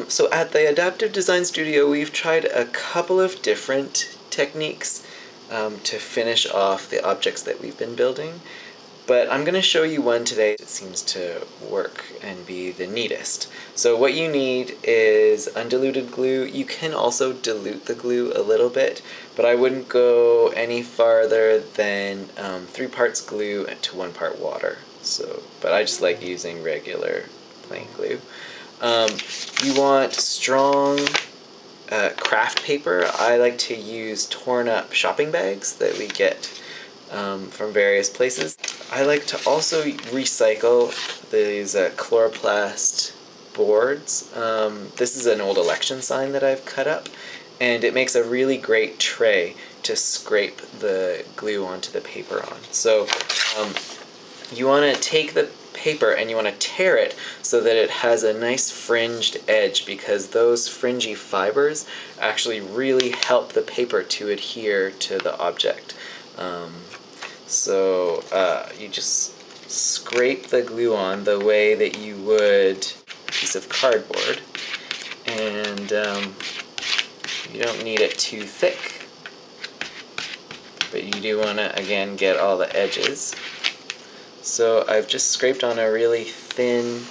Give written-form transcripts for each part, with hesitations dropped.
So at the Adaptive Design Studio, we've tried a couple of different techniques to finish off the objects that we've been building, but I'm going to show you one today that seems to work and be the neatest. So what you need is undiluted glue. You can also dilute the glue a little bit, but I wouldn't go any farther than 3 parts glue to 1 part water. But I just like using regular plain glue. You want strong craft paper. I like to use torn up shopping bags that we get from various places. I like to also recycle these chloroplast boards. This is an old election sign that I've cut up, and it makes a really great tray to scrape the glue onto the paper on. So you want to take the paper and you want to tear it so that it has a nice fringed edge, because those fringy fibers actually really help the paper to adhere to the object. You just scrape the glue on the way that you would a piece of cardboard, and you don't need it too thick, but you do want to, again, get all the edges. So I've just scraped on a really thin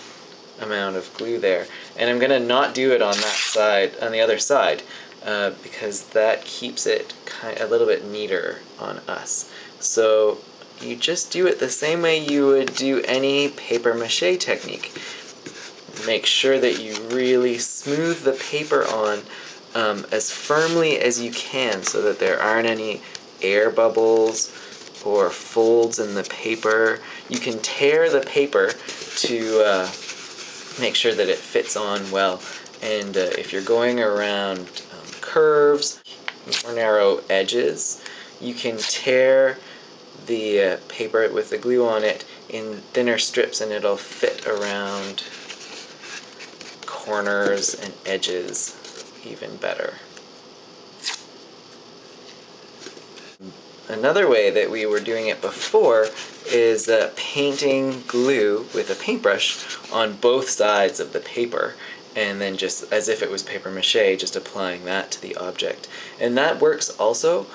amount of glue there, and I'm going to not do it on that side, on the other side, because that keeps it a little bit neater on us. So you just do it the same way you would do any paper mache technique. Make sure that you really smooth the paper on as firmly as you can so that there aren't any air bubbles or folds in the paper. You can tear the paper to make sure that it fits on well. And if you're going around curves or narrow edges, you can tear the paper with the glue on it in thinner strips, and it'll fit around corners and edges even better. Another way that we were doing it before is painting glue with a paintbrush on both sides of the paper, and then just as if it was paper mache, just applying that to the object. And that works also.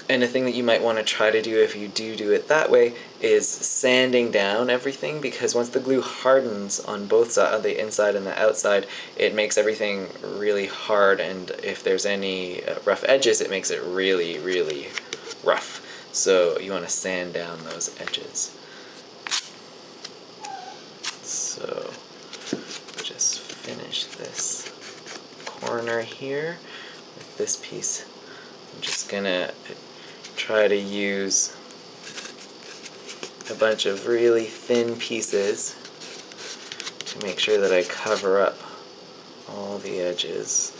And a thing that you might want to try to do if you do it that way is sanding down everything, because once the glue hardens on both sides, the inside and the outside, it makes everything really hard, and if there's any rough edges, it makes it really, really rough. So you want to sand down those edges. So just finish this corner here with this piece. I'm just gonna try to use a bunch of really thin pieces to make sure that I cover up all the edges.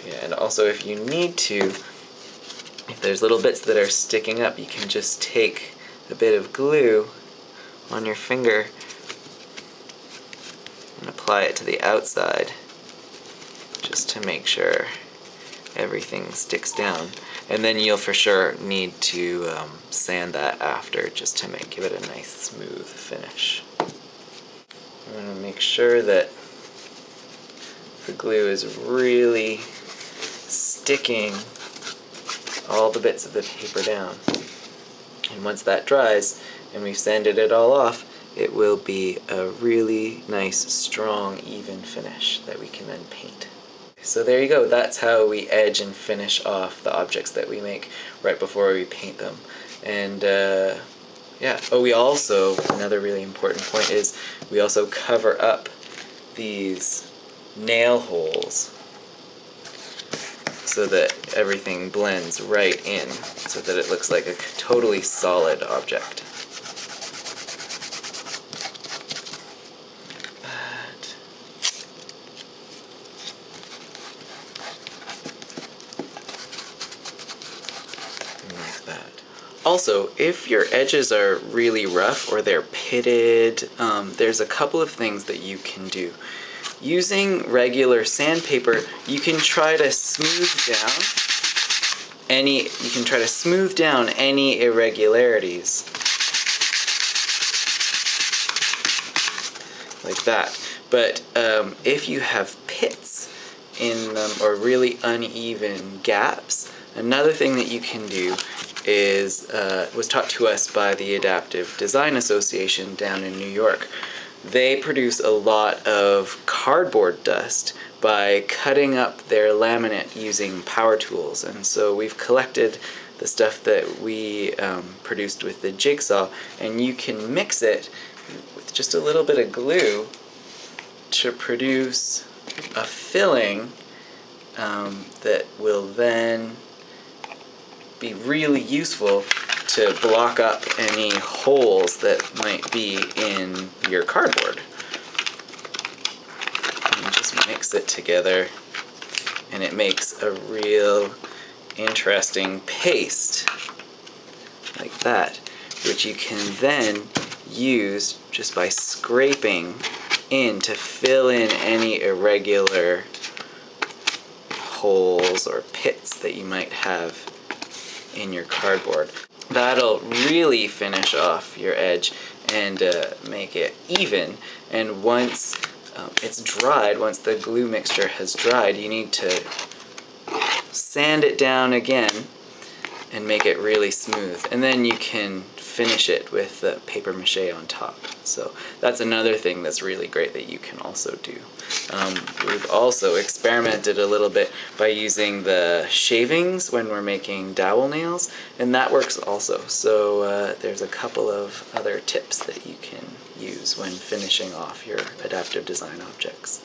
Yeah, and also if you need to, if there's little bits that are sticking up, you can just take a bit of glue on your finger and apply it to the outside, just to make sure everything sticks down. And then you'll for sure need to sand that after, just to give it a nice smooth finish. I'm going to make sure that the glue is really sticking all the bits of the paper down. And once that dries and we've sanded it all off, it will be a really nice, strong, even finish that we can then paint. So there you go. That's how we edge and finish off the objects that we make right before we paint them. And yeah. Oh, we also, another really important point is we also cover up these nail holes so that everything blends right in, so that it looks like a totally solid object. Also, if your edges are really rough or they're pitted, there's a couple of things that you can do. Using regular sandpaper, you can try to smooth down any irregularities like that. But if you have pits in them or really uneven gaps, another thing that you can do is, was taught to us by the Adaptive Design Association down in New York. They produce a lot of cardboard dust by cutting up their laminate using power tools. And so we've collected the stuff that we produced with the jigsaw, and you can mix it with just a little bit of glue to produce a filling that will then be really useful to block up any holes that might be in your cardboard. And just mix it together, and it makes a real interesting paste like that, which you can then use just by scraping in to fill in any irregular holes or pits that you might have in your cardboard. That'll really finish off your edge and make it even. And once it's dried, once the glue mixture has dried, you need to sand it down again and make it really smooth. And then you can finish it with the paper mache on top. So that's another thing that's really great that you can also do. We've also experimented a little bit by using the shavings when we're making dowel nails, and that works also. So there's a couple of other tips that you can use when finishing off your adaptive design objects.